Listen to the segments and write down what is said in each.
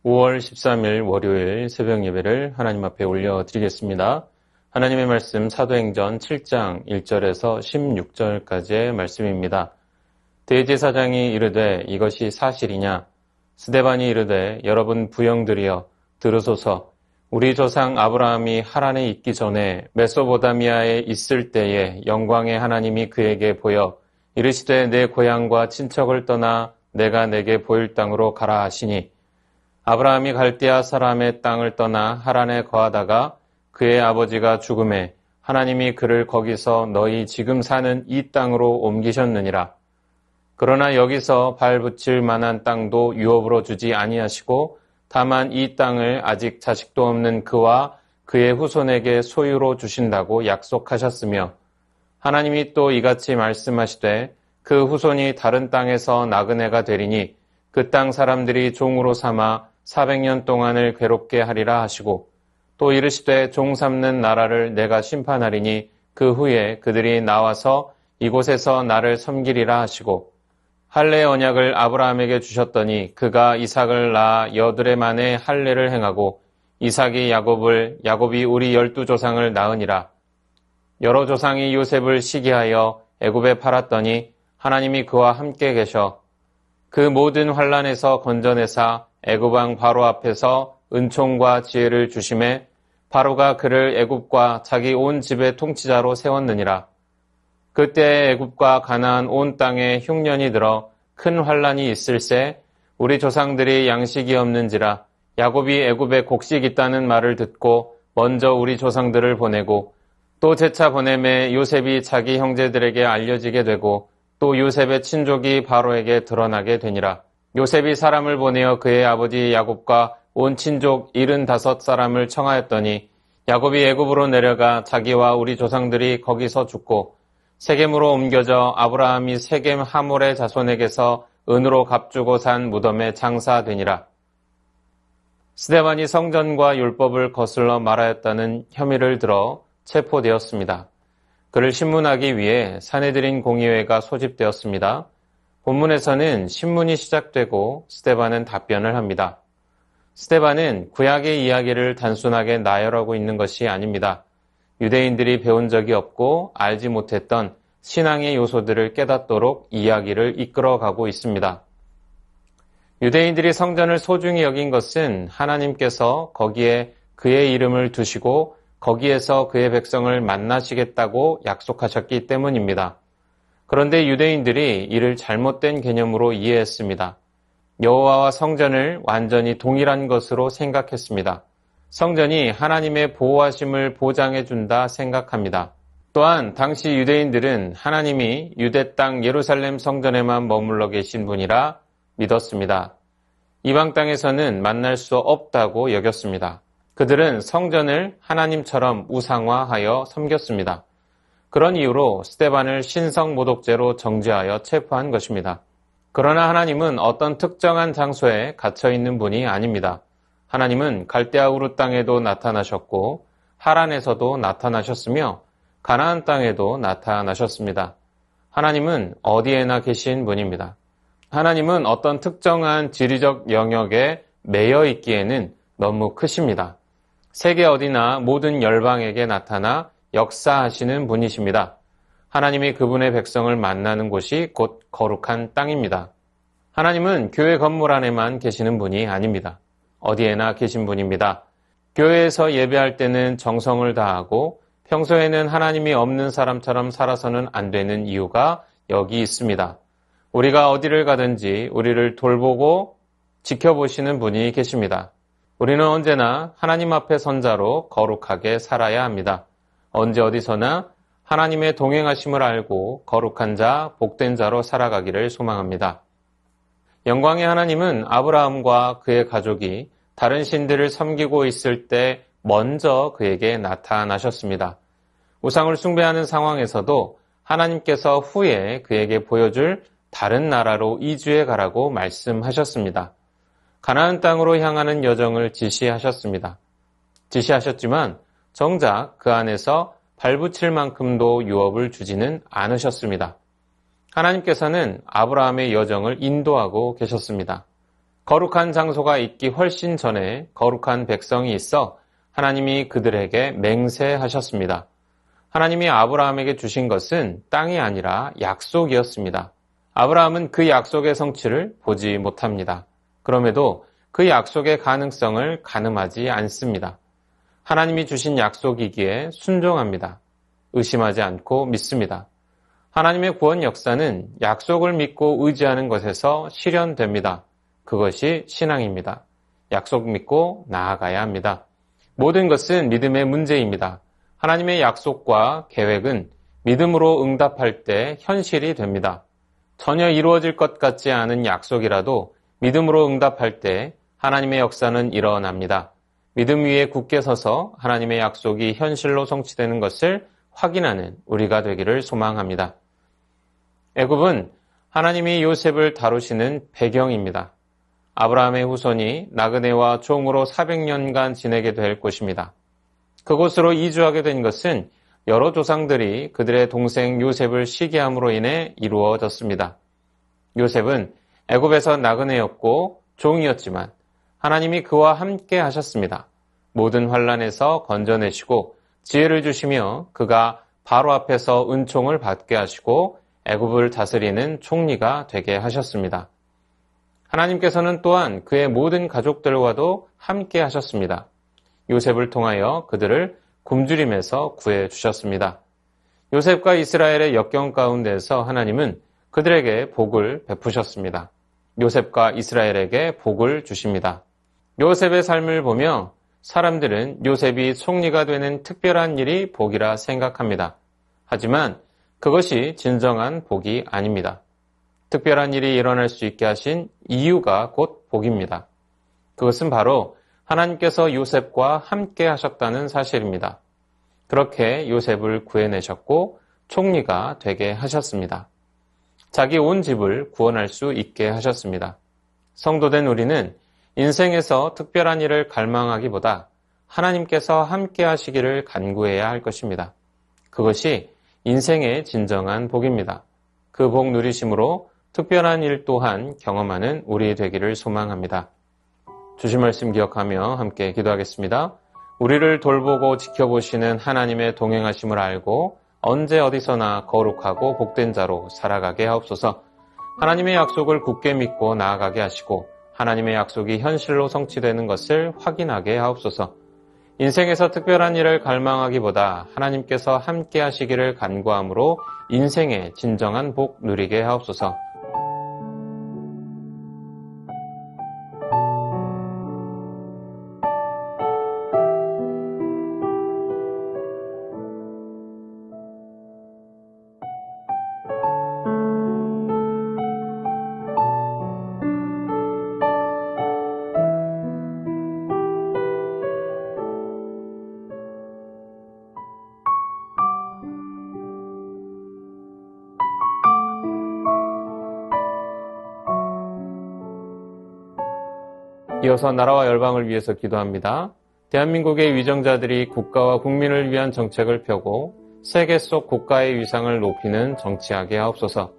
5월 13일 월요일 새벽 예배를 하나님 앞에 올려드리겠습니다. 하나님의 말씀 사도행전 7장 1절에서 16절까지의 말씀입니다. 대제사장이 이르되 이것이 사실이냐? 스데반이 이르되 여러분 부형들이여 들으소서. 우리 조상 아브라함이 하란에 있기 전에 메소보다미아에 있을 때에 영광의 하나님이 그에게 보여 이르시되 내 고향과 친척을 떠나 내가 내게 보일 땅으로 가라 하시니 아브라함이 갈대아 사람의 땅을 떠나 하란에 거하다가 그의 아버지가 죽음에 하나님이 그를 거기서 너희 지금 사는 이 땅으로 옮기셨느니라. 그러나 여기서 발 붙일 만한 땅도 유업으로 주지 아니하시고 다만 이 땅을 아직 자식도 없는 그와 그의 후손에게 소유로 주신다고 약속하셨으며 하나님이 또 이같이 말씀하시되 그 후손이 다른 땅에서 나그네가 되리니 그 땅 사람들이 종으로 삼아 400년 동안을 괴롭게 하리라 하시고 또 이르시되 종 삼는 나라를 내가 심판하리니 그 후에 그들이 나와서 이곳에서 나를 섬기리라 하시고 할례 언약을 아브라함에게 주셨더니 그가 이삭을 낳아 여드레 만에 할례를 행하고 이삭이 야곱을 야곱이 우리 12조상을 낳으니라. 여러 조상이 요셉을 시기하여 애굽에 팔았더니 하나님이 그와 함께 계셔 그 모든 환난에서 건져내사 애굽 왕 바로 앞에서 은총과 지혜를 주심에 바로가 그를 애굽과 자기 온 집의 통치자로 세웠느니라. 그때 애굽과 가나안 온 땅에 흉년이 들어 큰 환난이 있을새 우리 조상들이 양식이 없는지라 야곱이 애굽에 곡식 있다는 말을 듣고 먼저 우리 조상들을 보내고 또 재차 보내매 요셉이 자기 형제들에게 알려지게 되고 또 요셉의 친족이 바로에게 드러나게 되니라. 요셉이 사람을 보내어 그의 아버지 야곱과 온 친족 75사람을 청하였더니 야곱이 애굽으로 내려가 자기와 우리 조상들이 거기서 죽고 세겜으로 옮겨져 아브라함이 세겜 하몰의 자손에게서 은으로 값주고 산 무덤에 장사되니라. 스데반이 성전과 율법을 거슬러 말하였다는 혐의를 들어 체포되었습니다. 그를 신문하기 위해 산헤드린 공의회가 소집되었습니다. 본문에서는 신문이 시작되고 스데반은 답변을 합니다. 스데반은 구약의 이야기를 단순하게 나열하고 있는 것이 아닙니다. 유대인들이 배운 적이 없고 알지 못했던 신앙의 요소들을 깨닫도록 이야기를 이끌어가고 있습니다. 유대인들이 성전을 소중히 여긴 것은 하나님께서 거기에 그의 이름을 두시고 거기에서 그의 백성을 만나시겠다고 약속하셨기 때문입니다. 그런데 유대인들이 이를 잘못된 개념으로 이해했습니다. 여호와와 성전을 완전히 동일한 것으로 생각했습니다. 성전이 하나님의 보호하심을 보장해준다 생각합니다. 또한 당시 유대인들은 하나님이 유대 땅 예루살렘 성전에만 머물러 계신 분이라 믿었습니다. 이방 땅에서는 만날 수 없다고 여겼습니다. 그들은 성전을 하나님처럼 우상화하여 섬겼습니다. 그런 이유로 스데반을 신성모독죄로 정죄하여 체포한 것입니다. 그러나 하나님은 어떤 특정한 장소에 갇혀 있는 분이 아닙니다. 하나님은 갈대아 우르 땅에도 나타나셨고 하란에서도 나타나셨으며 가나안 땅에도 나타나셨습니다. 하나님은 어디에나 계신 분입니다. 하나님은 어떤 특정한 지리적 영역에 매여 있기에는 너무 크십니다. 세계 어디나 모든 열방에게 나타나 역사하시는 분이십니다. 하나님이 그분의 백성을 만나는 곳이 곧 거룩한 땅입니다. 하나님은 교회 건물 안에만 계시는 분이 아닙니다. 어디에나 계신 분입니다. 교회에서 예배할 때는 정성을 다하고 평소에는 하나님이 없는 사람처럼 살아서는 안 되는 이유가 여기 있습니다. 우리가 어디를 가든지 우리를 돌보고 지켜보시는 분이 계십니다. 우리는 언제나 하나님 앞에 선 자로 거룩하게 살아야 합니다. 언제 어디서나 하나님의 동행하심을 알고 거룩한 자, 복된 자로 살아가기를 소망합니다. 영광의 하나님은 아브라함과 그의 가족이 다른 신들을 섬기고 있을 때 먼저 그에게 나타나셨습니다. 우상을 숭배하는 상황에서도 하나님께서 후에 그에게 보여줄 다른 나라로 이주해 가라고 말씀하셨습니다. 가나안 땅으로 향하는 여정을 지시하셨습니다. 지시하셨지만 정작 그 안에서 발붙일 만큼도 유업을 주지는 않으셨습니다. 하나님께서는 아브라함의 여정을 인도하고 계셨습니다. 거룩한 장소가 있기 훨씬 전에 거룩한 백성이 있어 하나님이 그들에게 맹세하셨습니다. 하나님이 아브라함에게 주신 것은 땅이 아니라 약속이었습니다. 아브라함은 그 약속의 성취를 보지 못합니다. 그럼에도 그 약속의 가능성을 가늠하지 않습니다. 하나님이 주신 약속이기에 순종합니다. 의심하지 않고 믿습니다. 하나님의 구원 역사는 약속을 믿고 의지하는 것에서 실현됩니다. 그것이 신앙입니다. 약속 믿고 나아가야 합니다. 모든 것은 믿음의 문제입니다. 하나님의 약속과 계획은 믿음으로 응답할 때 현실이 됩니다. 전혀 이루어질 것 같지 않은 약속이라도 믿음으로 응답할 때 하나님의 역사는 일어납니다. 믿음 위에 굳게 서서 하나님의 약속이 현실로 성취되는 것을 확인하는 우리가 되기를 소망합니다. 애굽은 하나님이 요셉을 다루시는 배경입니다. 아브라함의 후손이 나그네와 종으로 400년간 지내게 될 곳입니다. 그곳으로 이주하게 된 것은 여러 조상들이 그들의 동생 요셉을 시기함으로 인해 이루어졌습니다. 요셉은 애굽에서 나그네였고 종이었지만 하나님이 그와 함께 하셨습니다. 모든 환난에서 건져내시고 지혜를 주시며 그가 바로 앞에서 은총을 받게 하시고 애굽을 다스리는 총리가 되게 하셨습니다. 하나님께서는 또한 그의 모든 가족들과도 함께 하셨습니다. 요셉을 통하여 그들을 굶주림에서 구해 주셨습니다. 요셉과 이스라엘의 역경 가운데서 하나님은 그들에게 복을 베푸셨습니다. 요셉과 이스라엘에게 복을 주십니다. 요셉의 삶을 보며 사람들은 요셉이 총리가 되는 특별한 일이 복이라 생각합니다. 하지만 그것이 진정한 복이 아닙니다. 특별한 일이 일어날 수 있게 하신 이유가 곧 복입니다. 그것은 바로 하나님께서 요셉과 함께 하셨다는 사실입니다. 그렇게 요셉을 구해내셨고 총리가 되게 하셨습니다. 자기 온 집을 구원할 수 있게 하셨습니다. 성도된 우리는 인생에서 특별한 일을 갈망하기보다 하나님께서 함께 하시기를 간구해야 할 것입니다. 그것이 인생의 진정한 복입니다. 그 복 누리심으로 특별한 일 또한 경험하는 우리 되기를 소망합니다. 주신 말씀 기억하며 함께 기도하겠습니다. 우리를 돌보고 지켜보시는 하나님의 동행하심을 알고 언제 어디서나 거룩하고 복된 자로 살아가게 하옵소서. 하나님의 약속을 굳게 믿고 나아가게 하시고 하나님의 약속이 현실로 성취되는 것을 확인하게 하옵소서. 인생에서 특별한 일을 갈망하기보다 하나님께서 함께 하시기를 간구함으로 인생의 진정한 복 누리게 하옵소서. 이어서 나라와 열방을 위해서 기도합니다. 대한민국의 위정자들이 국가와 국민을 위한 정책을 펴고 세계 속 국가의 위상을 높이는 정치하게 하옵소서.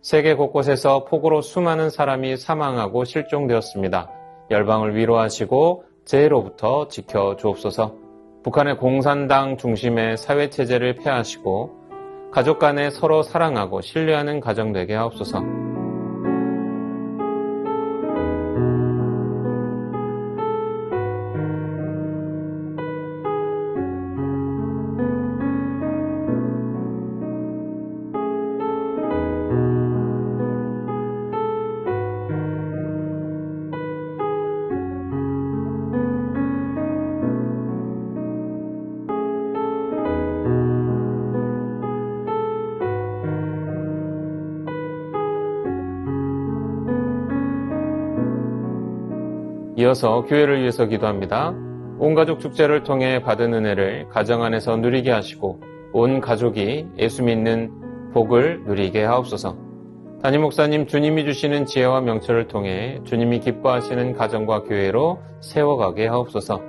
세계 곳곳에서 폭우로 수많은 사람이 사망하고 실종되었습니다. 열방을 위로하시고 재해로부터 지켜주옵소서. 북한의 공산당 중심의 사회체제를 폐하시고 가족 간에 서로 사랑하고 신뢰하는 가정 되게 하옵소서. 이어서 교회를 위해서 기도합니다. 온 가족 축제를 통해 받은 은혜를 가정 안에서 누리게 하시고 온 가족이 예수 믿는 복을 누리게 하옵소서. 담임 목사님, 주님이 주시는 지혜와 명철을 통해 주님이 기뻐하시는 가정과 교회로 세워가게 하옵소서.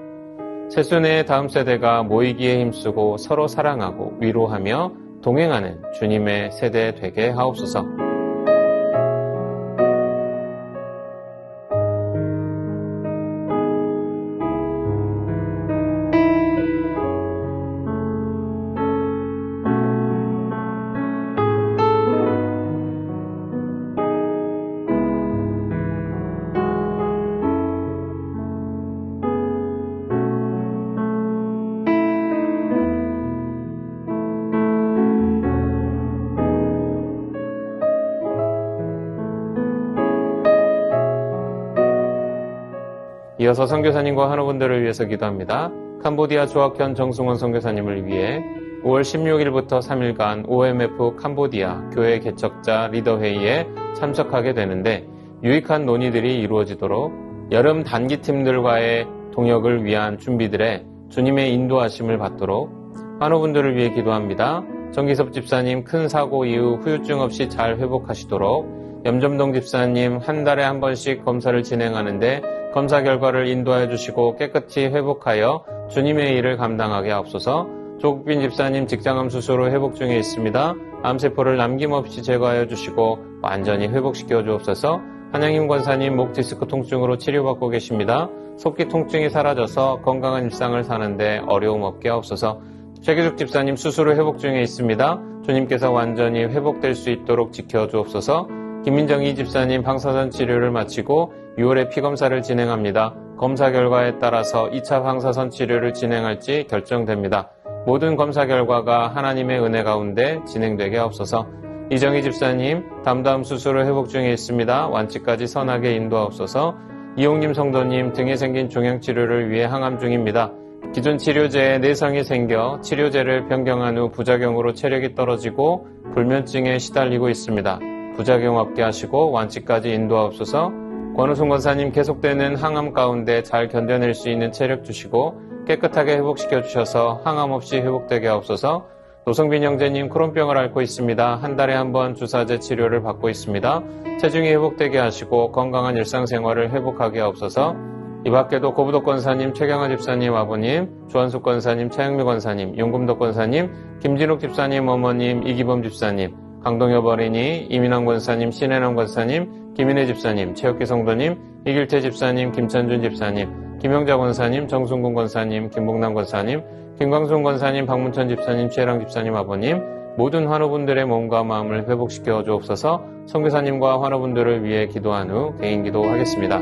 세순의 다음 세대가 모이기에 힘쓰고 서로 사랑하고 위로하며 동행하는 주님의 세대 되게 하옵소서. 이어서 선교사님과 환우분들을 위해서 기도합니다. 캄보디아 조학현 정승원 선교사님을 위해 5월 16일부터 3일간 OMF 캄보디아 교회 개척자 리더회의에 참석하게 되는데 유익한 논의들이 이루어지도록 여름 단기팀들과의 동역을 위한 준비들에 주님의 인도하심을 받도록 환우분들을 위해 기도합니다. 정기섭 집사님 큰 사고 이후 후유증 없이 잘 회복하시도록, 염점동 집사님 한 달에 한 번씩 검사를 진행하는데 검사 결과를 인도하여 주시고 깨끗이 회복하여 주님의 일을 감당하게 하옵소서. 조국빈 집사님 직장암 수술 후 회복 중에 있습니다. 암세포를 남김없이 제거하여 주시고 완전히 회복시켜 주옵소서. 한양임 권사님 목 디스크 통증으로 치료받고 계십니다. 속기 통증이 사라져서 건강한 일상을 사는데 어려움 없게 하옵소서. 최기숙 집사님 수술 후 회복 중에 있습니다. 주님께서 완전히 회복될 수 있도록 지켜주옵소서. 김민정희 집사님 방사선 치료를 마치고 6월에 피검사를 진행합니다. 검사 결과에 따라서 2차 방사선 치료를 진행할지 결정됩니다. 모든 검사 결과가 하나님의 은혜 가운데 진행되게 하옵소서. 이정희 집사님 담다음 수술 후 회복 중에 있습니다. 완치까지 선하게 인도하옵소서. 이용님 성도님 등에 생긴 종양치료를 위해 항암 중입니다. 기존 치료제에 내성이 생겨 치료제를 변경한 후 부작용으로 체력이 떨어지고 불면증에 시달리고 있습니다. 부작용 없게 하시고 완치까지 인도하옵소서. 권우순 권사님 계속되는 항암 가운데 잘 견뎌낼 수 있는 체력 주시고 깨끗하게 회복시켜 주셔서 항암 없이 회복되게 하옵소서. 노성빈 형제님 크론병을 앓고 있습니다. 한 달에 한 번 주사제 치료를 받고 있습니다. 체중이 회복되게 하시고 건강한 일상생활을 회복하게 하옵소서. 이 밖에도 고부덕 권사님, 최경화 집사님 아버님, 주한숙 권사님, 차영미 권사님, 용금덕 권사님, 김진욱 집사님 어머님, 이기범 집사님, 강동엽 어린이, 이민환 권사님, 신혜남 권사님, 김인혜 집사님, 최혁기 성도님, 이길태 집사님, 김찬준 집사님, 김영자 권사님, 정순군 권사님, 김봉남 권사님, 김광순 권사님, 박문천 집사님, 최랑 집사님 아버님, 모든 환우분들의 몸과 마음을 회복시켜 주옵소서. 선교사님과 환우분들을 위해 기도한 후 개인 기도하겠습니다.